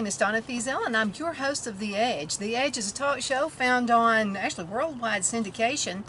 name is Donna Fiesel, and I'm your host of The Edge. The Edge is a talk show found on, actually, worldwide syndication,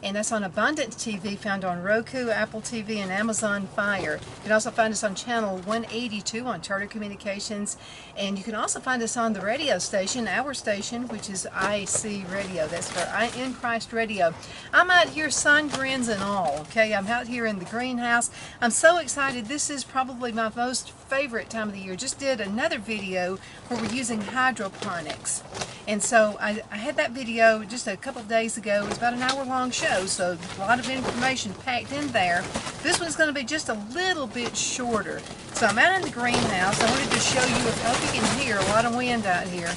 and that's on Abundant TV, found on Roku, Apple TV, and Amazon Fire. You can also find us on channel 182 on Charter Communications, and you can also find us on the radio station, our station, which is IC Radio. That's for I in Christ Radio. I'm out here, sun, grins, and all, okay? I'm out here in the greenhouse. I'm so excited. This is probably my most favorite time of the year. Just did another video where we're using hydroponics, and so I had that video just a couple of days ago. It was about an hour-long show, so a lot of information packed in there. This one's going to be just a little bit shorter. So I'm out in the greenhouse. I wanted to show you, I hope you can hear a lot of wind out here.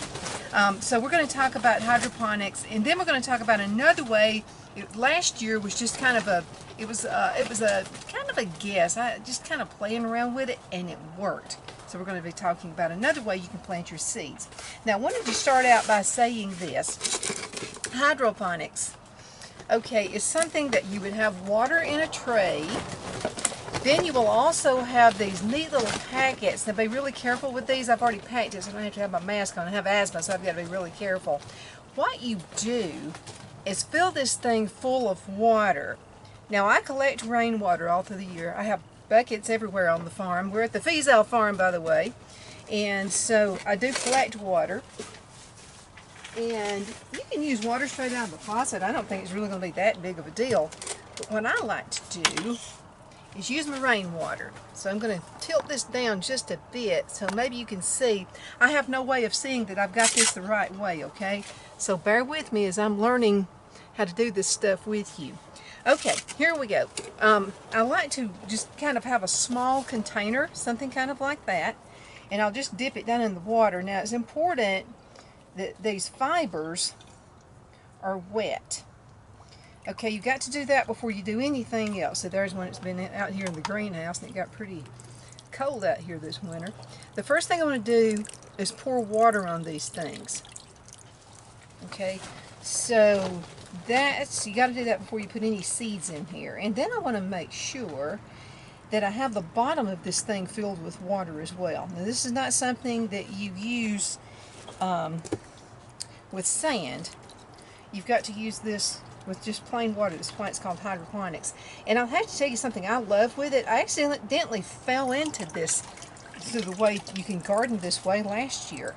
So we're going to talk about hydroponics, and then we're going to talk about another way. Last year was just kind of a, it was a kind of a guess. I just kind of playing around with it, and it worked. So we're going to be talking about another way you can plant your seeds. Now I wanted to start out by saying this. Hydroponics, okay, is something that you would have water in a tray. Then you will also have these neat little packets. Now be really careful with these. I've already packed it, so I don't have to have my mask on. I have asthma, so I've got to be really careful. What you do is fill this thing full of water. Now I collect rainwater all through the year. I have buckets everywhere on the farm. We're at the Fiesel farm, by the way. And so I do collect water. And you can use water straight out of the faucet. I don't think it's really going to be that big of a deal. But what I like to do is use my rainwater. So I'm going to tilt this down just a bit so maybe you can see. I have no way of seeing that I've got this the right way, okay? So bear with me as I'm learning how to do this stuff with you. Okay, here we go. I like to just kind of have a small container, something kind of like that, and I'll just dip it down in the water. Now it's important that these fibers are wet. Okay, you've got to do that before you do anything else. So there's one that's been out here in the greenhouse, and it got pretty cold out here this winter. The first thing I want to do is pour water on these things. Okay, so you got to do that before you put any seeds in here. And then I want to make sure that I have the bottom of this thing filled with water as well. Now this is not something that you use with sand. You've got to use this with just plain water. That's why it's called hydroponics. And I'll have to tell you something I love with it. I accidentally fell into this through the way you can garden this way last year,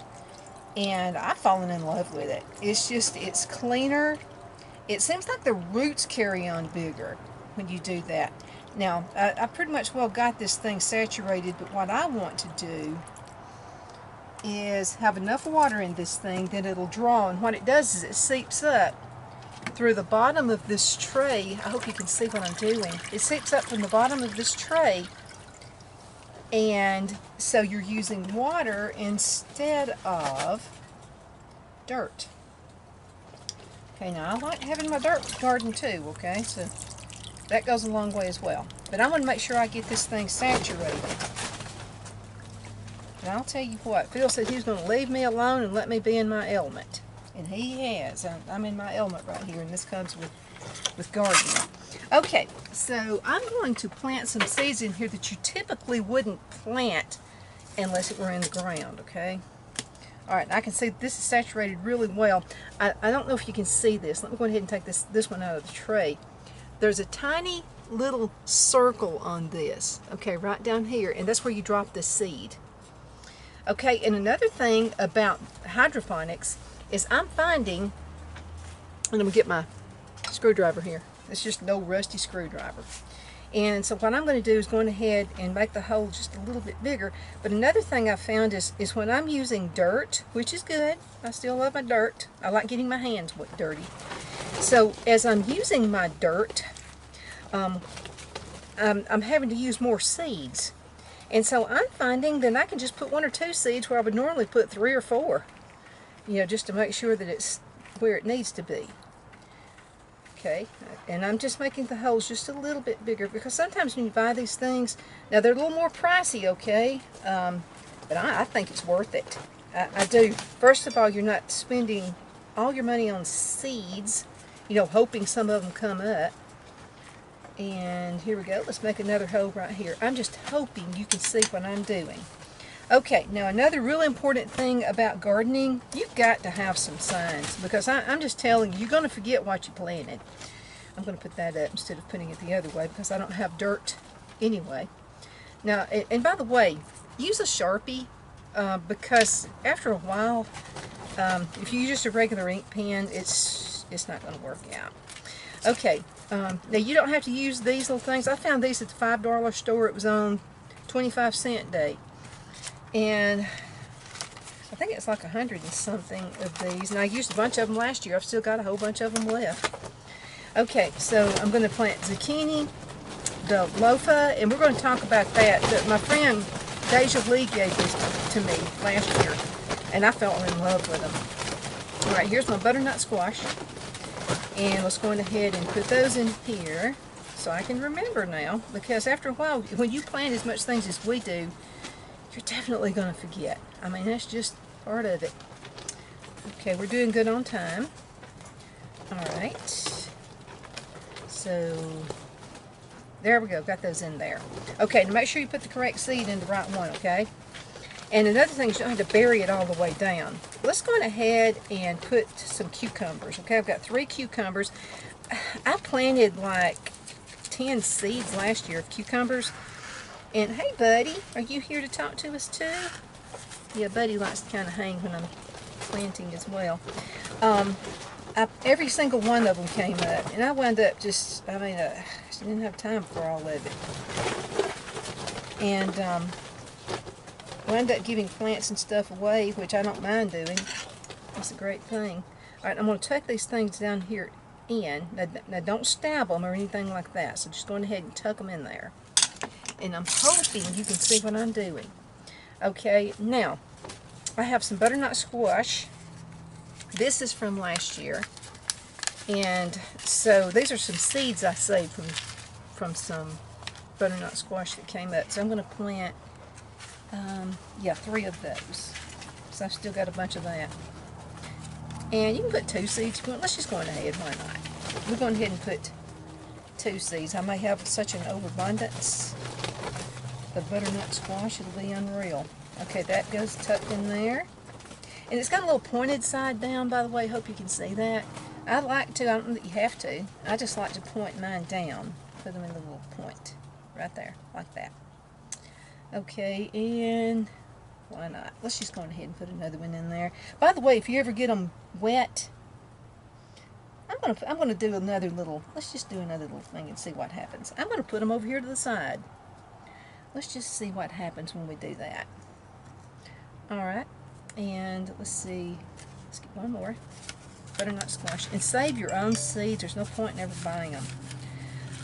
and I've fallen in love with it. It's cleaner. It seems like the roots carry on bigger when you do that. Now I pretty much well got this thing saturated, but what I want to do is have enough water in this thing that it'll draw, and what it does is it seeps up through the bottom of this tray. I hope you can see what I'm doing. It seeps up from the bottom of this tray, and so you're using water instead of dirt. Okay, now I like having my dirt garden too, okay, so that goes a long way as well. But I want to make sure I get this thing saturated. And I'll tell you what, Phil said he was going to leave me alone and let me be in my element. And he has. I'm in my element right here, and this comes with gardening. Okay, so I'm going to plant some seeds in here that you typically wouldn't plant unless it were in the ground, okay? Alright, I can see this is saturated really well. I don't know if you can see this. Let me go ahead and take this one out of the tray. There's a tiny little circle on this, okay, right down here, and that's where you drop the seed. Okay, and another thing about hydroponics is I'm finding, and I'm going to get my screwdriver here. It's just an old rusty screwdriver. And so what I'm going to do is go ahead and make the hole just a little bit bigger. But another thing I found is when I'm using dirt, which is good. I still love my dirt. I like getting my hands dirty. So as I'm using my dirt, I'm having to use more seeds. And so I'm finding that I can just put 1 or 2 seeds where I would normally put 3 or 4. You know, just to make sure that it's where it needs to be. Okay, and I'm just making the holes just a little bit bigger, because sometimes when you buy these things, now they're a little more pricey, okay, but I think it's worth it. I do. First of all, you're not spending all your money on seeds, you know, hoping some of them come up. And here we go. Let's make another hole right here. I'm just hoping you can see what I'm doing. Okay, now another really important thing about gardening, you've got to have some signs, because I'm just telling you, you're going to forget what you planted. I'm going to put that up instead of putting it the other way because I don't have dirt anyway. Now, and by the way, use a Sharpie because after a while, if you use just a regular ink pen, it's not going to work out. Okay, now you don't have to use these little things. I found these at the $5 store. It was on 25-cent day. And I think it's like 100 and something of these. And I used a bunch of them last year. I've still got a whole bunch of them left. Okay, so I'm going to plant zucchini, the lofa, and we're going to talk about that. My friend Deja Lee gave this to me last year, and I fell in love with them. All right, here's my butternut squash. And let's go ahead and put those in here so I can remember now, because after a while, when you plant as much things as we do, you're definitely going to forget. I mean, that's just part of it. Okay, we're doing good on time. All right. So, there we go. Got those in there. Okay, now make sure you put the correct seed in the right one, okay? And another thing is you don't have to bury it all the way down. Let's go ahead and put some cucumbers, okay? I've got 3 cucumbers. I planted like 10 seeds last year of cucumbers. And hey, Buddy, are you here to talk to us too? Yeah, Buddy likes to kind of hang when I'm planting as well. Every single one of them came up, and I wound up just, I didn't have time for all of it. And wound up giving plants and stuff away, which I don't mind doing. That's a great thing. All right, I'm going to tuck these things down here in. Now don't stab them or anything like that, so just go ahead and tuck them in there. And I'm hoping you can see what I'm doing. Okay, now, I have some butternut squash. This is from last year. And so these are some seeds I saved from some butternut squash that came up. So I'm going to plant, 3 of those. So I've still got a bunch of that. And you can put 2 seeds if you want. Let's just go ahead, why not? We're going ahead and put 2 seeds. I may have such an overabundance of butternut squash, it'll be unreal. Okay, that goes tucked in there. And it's got a little pointed side down, by the way. Hope you can see that. I like to, I don't know that you have to. I just like to point mine down. Put them in the little point. Right there, like that. Okay, and why not? Let's just go ahead and put another one in there. By the way, if you ever get them wet, I'm gonna do another little, let's just do another little thing and see what happens. I'm gonna put them over here to the side. Let's just see what happens when we do that. Alright, and let's see, let's get one more. Butternut squash. And save your own seeds. There's no point in ever buying them.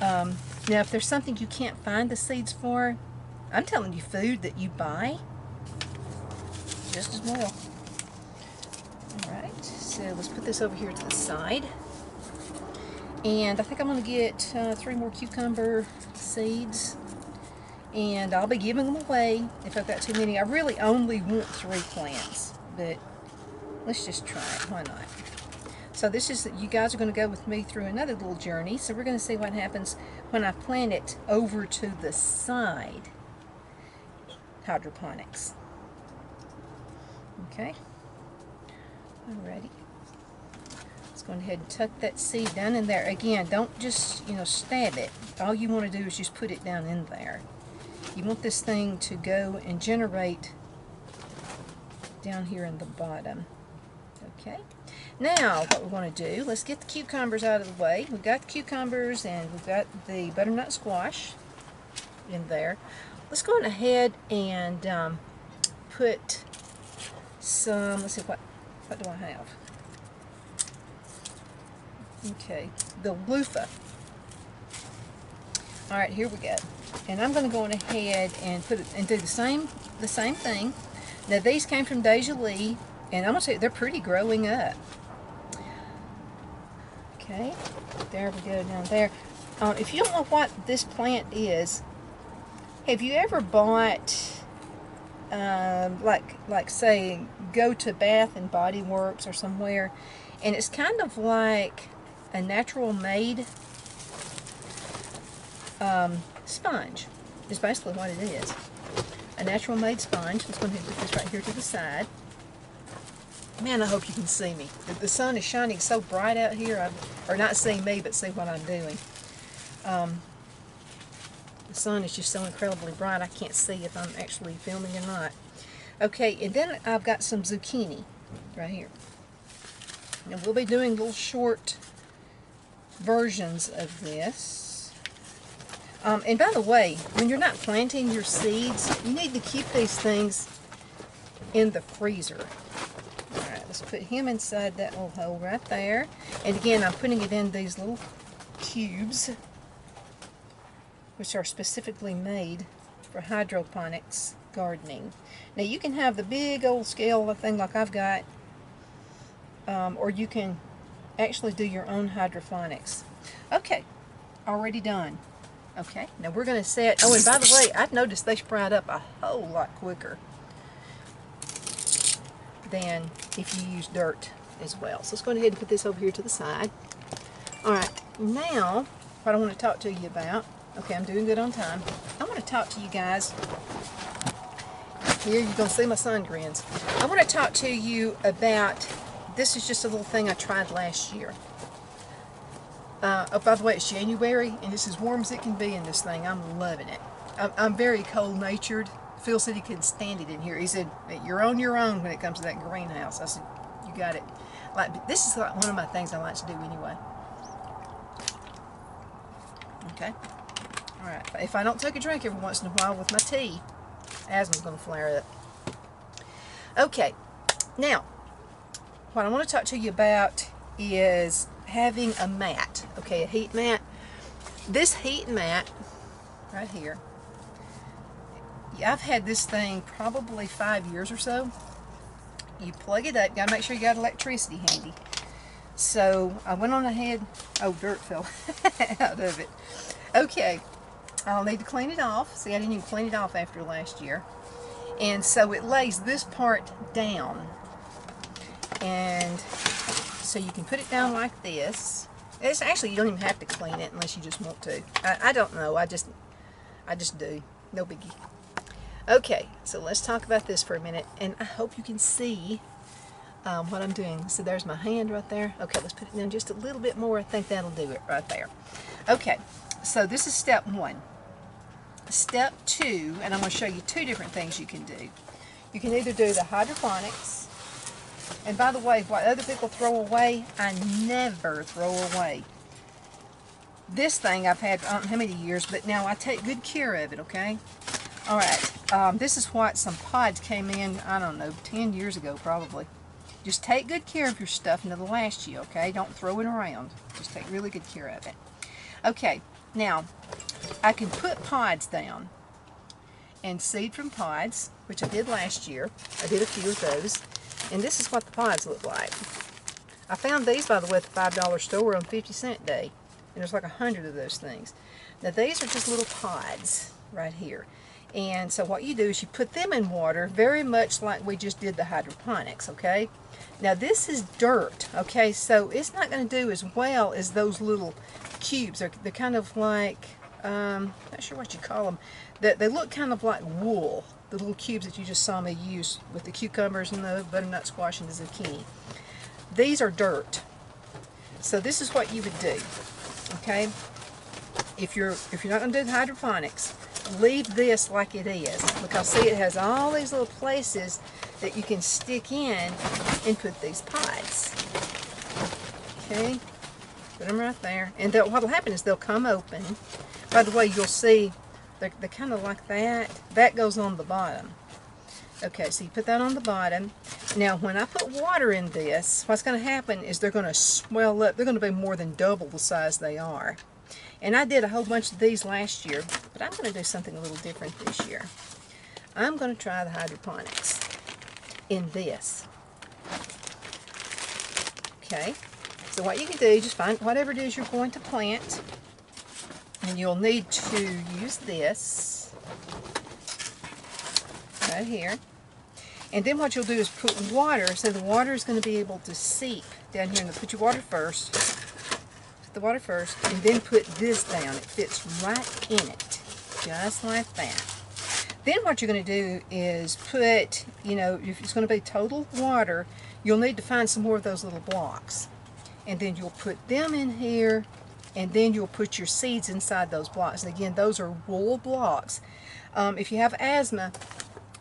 Now, if there's something you can't find the seeds for, I'm telling you, food that you buy, just as well. Alright, so let's put this over here to the side. And I think I'm going to get 3 more cucumber seeds. And I'll be giving them away if I've got too many. I really only want 3 plants, but let's just try it. Why not? So this is, you guys are going to go with me through another little journey. So we're going to see what happens when I plant it over to the side. Hydroponics. Okay. Alrighty. Let's go ahead and tuck that seed down in there. Again, don't just, stab it. All you want to do is just put it down in there. You want this thing to go and generate down here in the bottom. Okay. Now, what we want to do, let's get the cucumbers out of the way. We've got the cucumbers and we've got the butternut squash in there. Let's go ahead and put some, let's see, what do I have? Okay, the loofah. All right, here we go. And I'm going to go ahead and put it and do the same thing. Now these came from Deja Lee, and I'm going to tell you, they're pretty growing up. Okay, there we go down there. If you don't know what this plant is, have you ever bought, like say, go to Bath and Body Works or somewhere, and it's kind of like a natural made sponge is basically what it is. a natural made sponge. Let's go ahead and put this right here to the side. Man, I hope you can see me. The sun is shining so bright out here, or not see me, but see what I'm doing. The sun is just so incredibly bright, I can't see if I'm actually filming or not. Okay, and then I've got some zucchini right here. And we'll be doing little short versions of this. And by the way, when you're not planting your seeds, you need to keep these things in the freezer. Alright, let's put him inside that little hole right there. And again, I'm putting it in these little cubes, which are specifically made for hydroponics gardening. Now you can have the big old scale thing like I've got, or you can actually do your own hydroponics. Okay, already done. Okay, now we're going to set, oh, and by the way, I've noticed they sprout up a whole lot quicker than if you use dirt as well. So let's go ahead and put this over here to the side. Alright, now what I want to talk to you about, okay, I'm doing good on time. I want to talk to you guys, here you're going to see my sun grins. I want to talk to you about, this is just a little thing I tried last year. Oh, by the way, it's January, and it's as warm as it can be in this thing. I'm loving it. I'm very cold-natured. Phil said he couldn't stand it in here. He said, you're on your own when it comes to that greenhouse. I said, you got it. Like, this is like one of my things I like to do anyway. Okay. All right. If I don't take a drink every once in a while with my tea, asthma's going to flare up. Okay. Now, what I want to talk to you about is having a mat. Okay, a heat mat. This heat mat right here, I've had this thing probably 5 years or so. You plug it up, got to make sure you got electricity handy. So I went on ahead, oh, dirt fell out of it. Okay, I'll need to clean it off. See, I didn't even clean it off after last year. And so it lays this part down. And so you can put it down like this. It's actually, you don't even have to clean it unless you just want to. I don't know, I just do. No biggie. Okay, so let's talk about this for a minute, and I hope you can see what I'm doing. So there's my hand right there. Okay, let's put it down just a little bit more. I think that'll do it right there. Okay, so this is step one. Step two, and I'm going to show you two different things you can do. You can either do the hydroponics, and by the way, what other people throw away, I never throw away. This thing I've had, I don't know how many years, but now I take good care of it, okay? Alright, this is what some pods came in, I don't know, 10 years ago probably. Just take good care of your stuff and it'll last you, okay? Don't throw it around. Just take really good care of it. Okay, now, I can put pods down and seed from pods, which I did last year. I did a few of those. And this is what the pods look like. I found these, by the way, at the $5 store on 50-cent day. And there's like 100 of those things. Now these are just little pods right here. And so what you do is you put them in water, very much like we just did the hydroponics, okay? Now this is dirt, okay? So it's not going to do as well as those little cubes. They're kind of like, not sure what you call them. They look kind of like wool. The little cubes that you just saw me use with the cucumbers and the butternut squash and the zucchini. These are dirt. So this is what you would do, okay? If you're not going to do the hydroponics, leave this like it is, because see, it has all these little places that you can stick in and put these pods. Okay, put them right there, and what will happen is they'll come open. By the way, you'll see they're kind of like that. That goes on the bottom. Okay, so you put that on the bottom. Now, when I put water in this, what's going to happen is they're going to swell up. They're going to be more than double the size they are. And I did a whole bunch of these last year, but I'm going to do something a little different this year. I'm going to try the hydroponics in this. Okay, so what you can do is just find whatever it is you're going to plant, and you'll need to use this right here. And then what you'll do is put water, so the water is going to be able to seep down here. And put your water first. Put the water first, and then put this down. It fits right in it, just like that. Then what you're going to do is put, you know, if it's going to be total water, you'll need to find some more of those little blocks. And then you'll put them in here, and then you'll put your seeds inside those blocks. And again, those are wool blocks. If you have asthma,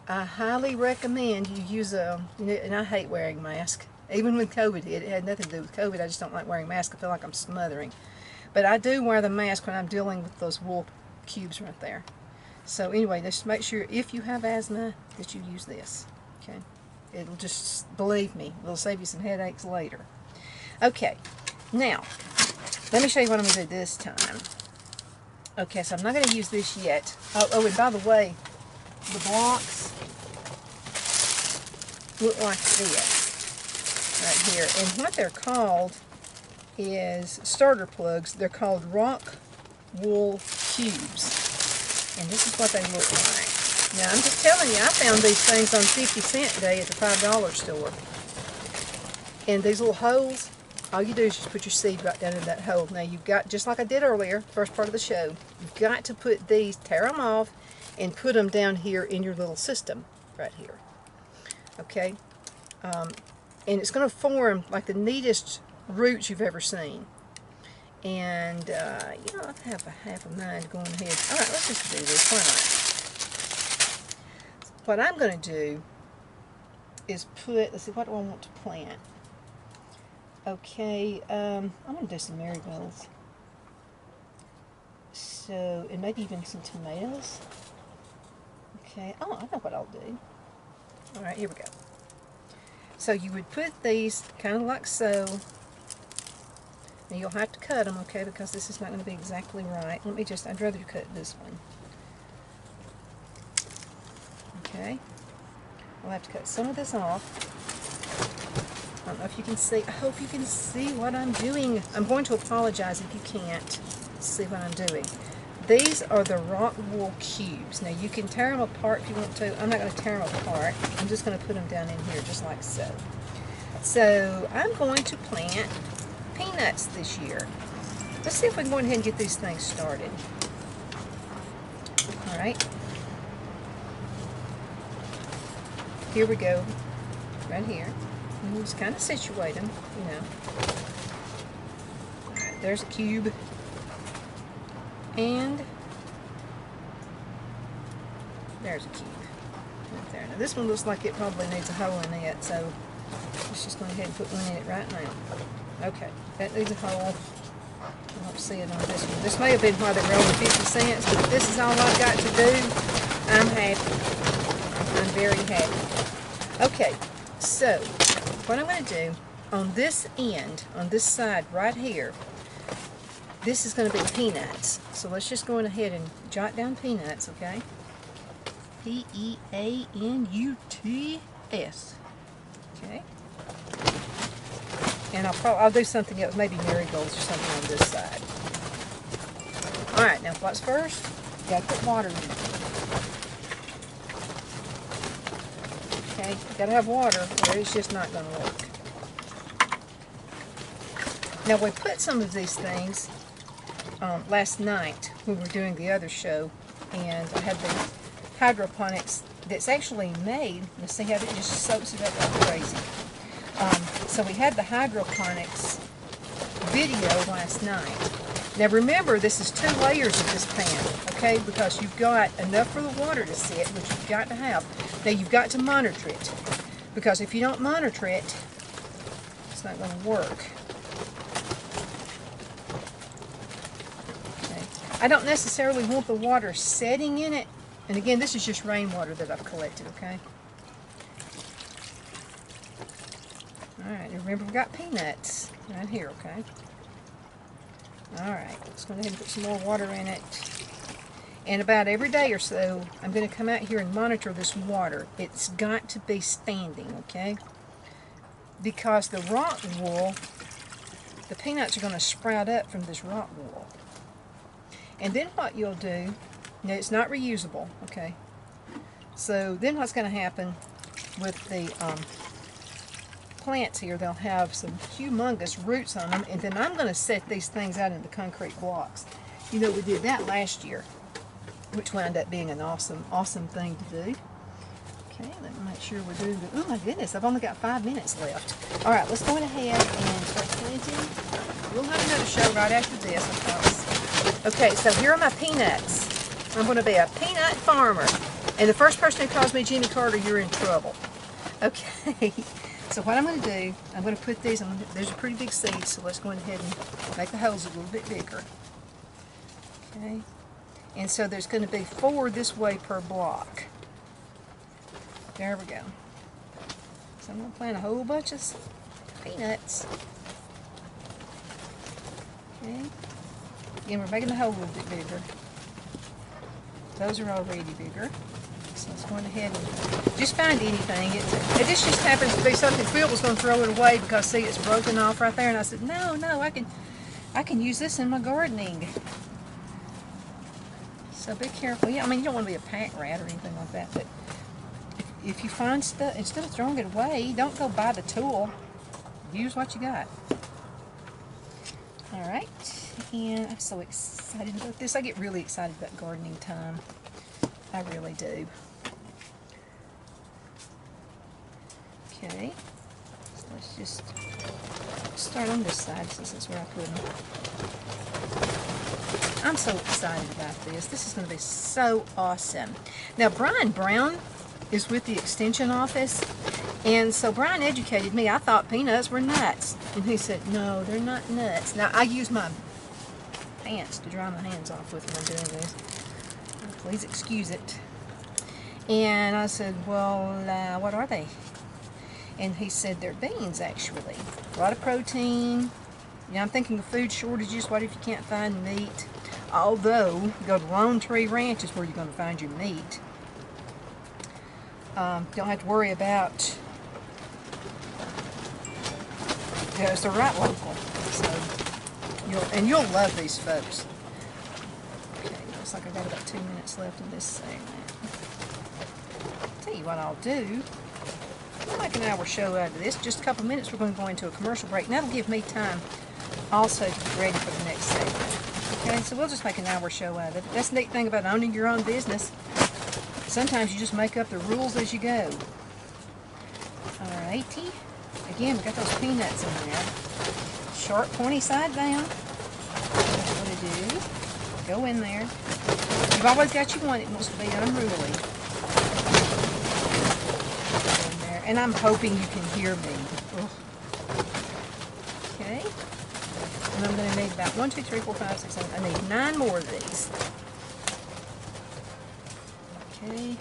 I highly recommend you use a, and I hate wearing masks. Even with COVID, it had nothing to do with COVID. I just don't like wearing masks. I feel like I'm smothering. But I do wear the mask when I'm dealing with those wool cubes right there. So anyway, just make sure if you have asthma that you use this. Okay, it'll just, believe me, it'll save you some headaches later. Okay, now let me show you what I'm going to do this time. Okay, so I'm not going to use this yet. Oh, and by the way, the blocks look like this right here, and what they're called is starter plugs. They're called rock wool cubes. And this is what they look like. Now, I'm just telling you, I found these things on 50-cent day at the $5 store. And these little holes, all you do is just put your seed right down in that hole. Now, you've got, just like I did earlier, first part of the show, you've got to put these, tear them off, and put them down here in your little system right here. Okay? And it's going to form like the neatest roots you've ever seen. And, you know, I have half a mind going ahead. All right, let's just do this. Why not? What I'm going to do is put, let's see, what do I want to plant? Okay, I'm going to do some marigolds. So, and maybe even some tomatoes. Okay, oh, I know what I'll do. All right, here we go. So you would put these kind of like so. Now you'll have to cut them, okay, because this is not going to be exactly right. Let me just, I'd rather you cut this one. Okay. We'll have to cut some of this off. I don't know if you can see, I hope you can see what I'm doing. I'm going to apologize if you can't see what I'm doing. These are the rock wool cubes. Now you can tear them apart if you want to. I'm not going to tear them apart. I'm just going to put them down in here just like so. So I'm going to plant peanuts this year. Let's see if we can go ahead and get these things started. Alright. Here we go. Right here. And we'll just kind of situate them, you know. Alright, there's a cube. And there's a cube. Right there. Now this one looks like it probably needs a hole in it, so let's just go ahead and put one in it right now. Okay, that needs a hole. I don't see it on this one. This may have been why they were only 50 cents, but if this is all I've got to do, I'm happy. I'm very happy. Okay, so what I'm going to do on this end, on this side right here, this is going to be peanuts. So let's just go ahead and jot down peanuts, okay? P-E-A-N-U-T-S. Okay. And I'll do something else, maybe marigolds or something on this side. All right, now what's first? You got to put water in it. Okay, you got to have water, or it's just not going to work. Now we put some of these things last night when we were doing the other show, and I had the hydroponics that's actually made. Let's see how it just soaks it up like crazy. So we had the hydroponics video last night. Now remember, this is 2 layers of this pan, okay? Because you've got enough for the water to sit, which you've got to have. Now you've got to monitor it, because if you don't monitor it, it's not going to work. Okay. I don't necessarily want the water setting in it. And again, this is just rainwater that I've collected, okay? Alright, remember we've got peanuts right here, okay? Alright, let's go ahead and put some more water in it. And about every day or so, I'm going to come out here and monitor this water. It's got to be standing, okay? Because the rock wool, the peanuts are going to sprout up from this rock wool. And then what you'll do, now it's not reusable, okay? So then what's going to happen with the plants here, they'll have some humongous roots on them, and then I'm going to set these things out into concrete blocks. You know, we did that last year. which wound up being an awesome thing to do. Okay, let me make sure we're doing good. Oh my goodness, I've only got 5 minutes left. All right, let's go ahead and start planting. We'll have another show right after this, I promise. Okay, so here are my peanuts. I'm going to be a peanut farmer. And the first person who calls me Jimmy Carter, you're in trouble. Okay, so what I'm going to do, I'm going to put these, there's a pretty big seed, so let's go ahead and make the holes a little bit bigger. Okay, and so there's going to be 4 this way per block. There we go. So I'm going to plant a whole bunch of peanuts. Okay, again, we're making the hole a little bit bigger. Those are already bigger. So let's go ahead and just find anything. This just happens to be something. Phil was going to throw it away because see it's broken off right there, and I said no, I can use this in my gardening. So be careful. Yeah, I mean you don't want to be a pack rat or anything like that, but if you find stuff, instead of throwing it away, don't go buy the tool. Use what you got. All right, and I'm so excited about this. I get really excited about gardening time. I really do. Okay, so let's just start on this side since that's where I put them. I'm so excited about this. This is going to be so awesome. Now, Brian Brown is with the Extension Office, and so Brian educated me. I thought peanuts were nuts, and he said, no, they're not nuts. Now, I use my pants to dry my hands off with when I'm doing this. Please excuse it. And I said, well, what are they? And he said they're beans, actually. A lot of protein. You know, I'm thinking of food shortages. What if you can't find meat? Although, you go to Lone Tree Ranch is where you're going to find your meat. Don't have to worry about, because they're right local. So, you'll love these folks. Okay, looks like I've got about 2 minutes left in this segment. Tell you what I'll do. We'll make an hour show out of this. Just a couple minutes, we're going to go into a commercial break. And that'll give me time also to get ready for the next segment. Okay, so we'll just make an hour show out of it. That's the neat thing about owning your own business. Sometimes you just make up the rules as you go. Alrighty. Again, we got those peanuts in there. Sharp, pointy side down. That's what I do. Go in there. You've always got your one. It wants to be unruly. And I'm hoping you can hear me. Ugh. Okay. And I'm going to need about 1, 2, 3, 4, 5, 6, 7. I need 9 more of these. Okay.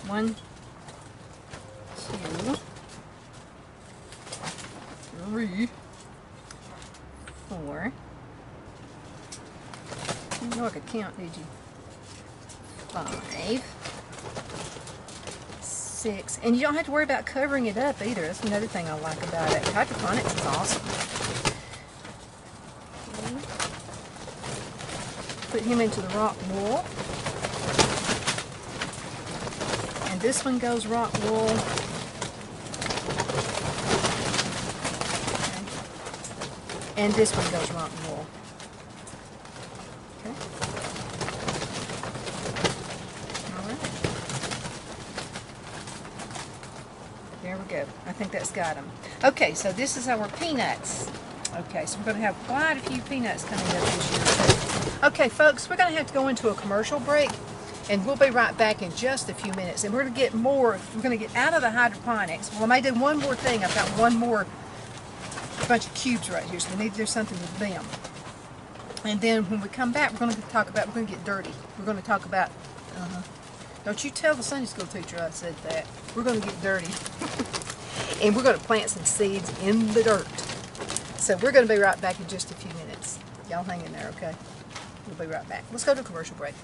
1, 2, 3, 4. You didn't know I could count, did you? 5. 6. And you don't have to worry about covering it up either. That's another thing I like about it. Hydroponics is awesome. Okay. Put him into the rock wool. And this one goes rock wool. Okay. And this one goes rock wool. Okay. There we go. I think that's got them. Okay, so this is our peanuts. Okay, so we're going to have quite a few peanuts coming up this year. Okay, folks, we're going to have to go into a commercial break, and we'll be right back in just a few minutes. And we're going to get more, we're going to get out of the hydroponics. Well, I may do one more thing. I've got one more bunch of cubes right here, so we need to do something with them. And then when we come back, we're going to talk about, we're going to get dirty. We're going to talk about, don't you tell the Sunday school teacher I said that. We're going to get dirty. And we're going to plant some seeds in the dirt. So we're going to be right back in just a few minutes. Y'all hang in there, okay? We'll be right back. Let's go to a commercial break.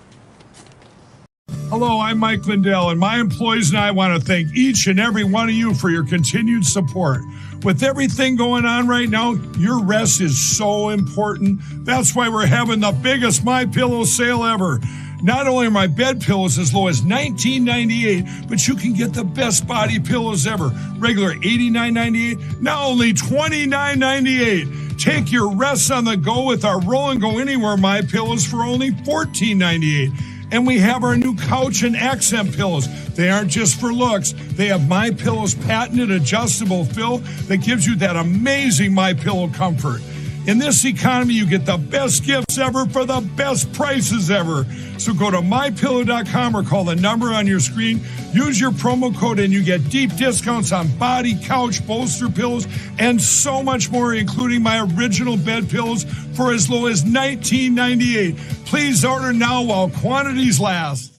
Hello, I'm Mike Lindell, and my employees and I want to thank each and every one of you for your continued support. With everything going on right now, your rest is so important. That's why we're having the biggest MyPillow sale ever. Not only are my bed pillows as low as $19.98, but you can get the best body pillows ever. Regular $89.98, now only $29.98. Take your rest on the go with our Roll and Go Anywhere MyPillows for only $14.98. And we have our new couch and accent pillows. They aren't just for looks. They have MyPillow's patented adjustable fill that gives you that amazing MyPillow comfort. In this economy, you get the best gifts ever for the best prices ever. So go to MyPillow.com or call the number on your screen. Use your promo code and you get deep discounts on body, couch, bolster pillows, and so much more, including my original bed pillows for as low as $19.98. Please order now while quantities last.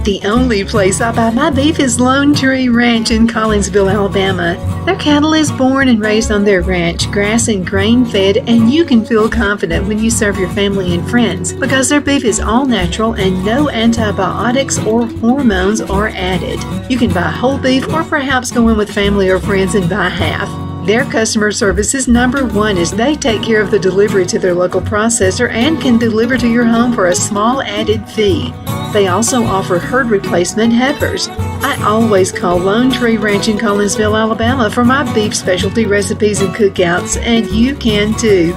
The only place I buy my beef is Lone Tree Ranch in Collinsville, Alabama. Their cattle is born and raised on their ranch, grass and grain fed, and you can feel confident when you serve your family and friends because their beef is all natural and no antibiotics or hormones are added. You can buy whole beef or perhaps go in with family or friends and buy half. Their customer service is number one as they take care of the delivery to their local processor and can deliver to your home for a small added fee. They also offer herd replacement heifers. I always call Lone Tree Ranch in Collinsville, Alabama for my beef specialty recipes and cookouts, and you can too.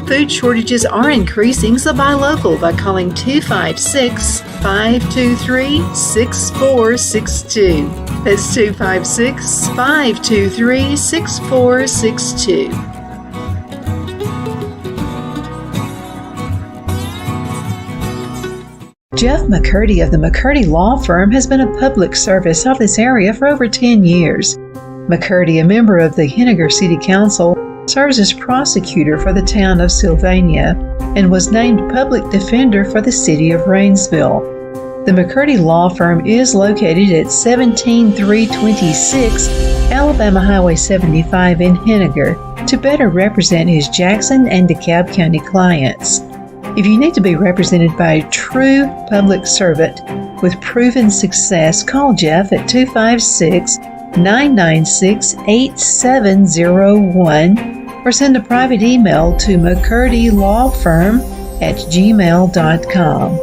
Food shortages are increasing, so buy local by calling 256-523-6462. That's 256-523-6462. Jeff McCurdy of the McCurdy Law Firm has been a public service of this area for over 10 years. McCurdy, a member of the Henniger City Council, serves as prosecutor for the town of Sylvania and was named public defender for the city of Rainsville. The McCurdy Law Firm is located at 17326 Alabama Highway 75 in Henniger to better represent his Jackson and DeKalb County clients. If you need to be represented by a true public servant with proven success, call Jeff at 256-996-8701 or send a private email to mccurdylawfirm@gmail.com.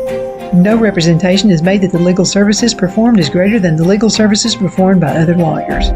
No representation is made that the legal services performed is greater than the legal services performed by other lawyers.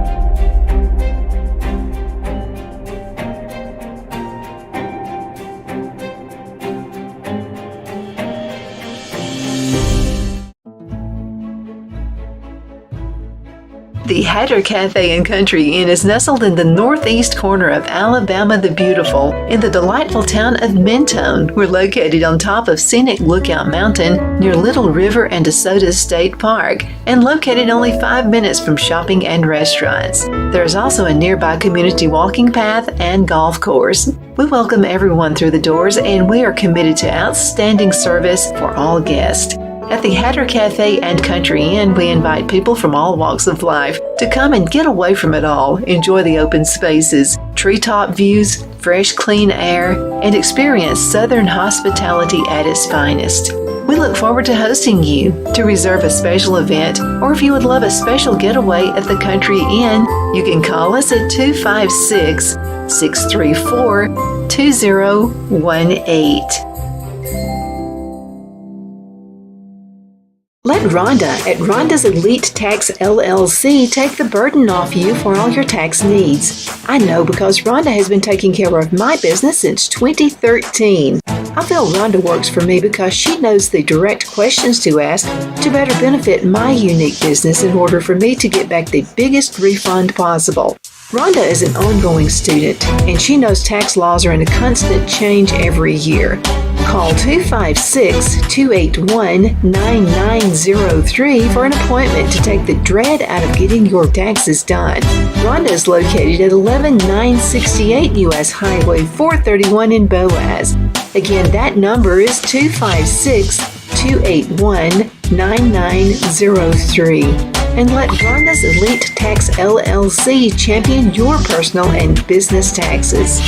The Hatter Cafe and Country Inn is nestled in the northeast corner of Alabama the Beautiful in the delightful town of Mentone. We're located on top of scenic Lookout Mountain near Little River and DeSoto State Park and located only 5 minutes from shopping and restaurants. There is also a nearby community walking path and golf course. We welcome everyone through the doors and we are committed to outstanding service for all guests. At the Hatter Cafe and Country Inn, we invite people from all walks of life to come and get away from it all, enjoy the open spaces, treetop views, fresh, clean air, and experience Southern hospitality at its finest. We look forward to hosting you. To reserve a special event, or if you would love a special getaway at the Country Inn, you can call us at 256-634-2018. Let Rhonda at Rhonda's Elite Tax LLC take the burden off you for all your tax needs. I know because Rhonda has been taking care of my business since 2013. I feel Rhonda works for me because she knows the direct questions to ask to better benefit my unique business in order for me to get back the biggest refund possible. Rhonda is an ongoing student, and she knows tax laws are in a constant change every year. Call 256-281-9903 for an appointment to take the dread out of getting your taxes done. Rhonda is located at 11968 U.S. Highway 431 in Boaz. Again, that number is 256-281-9903. And let Rhonda's Elite Tax LLC champion your personal and business taxes.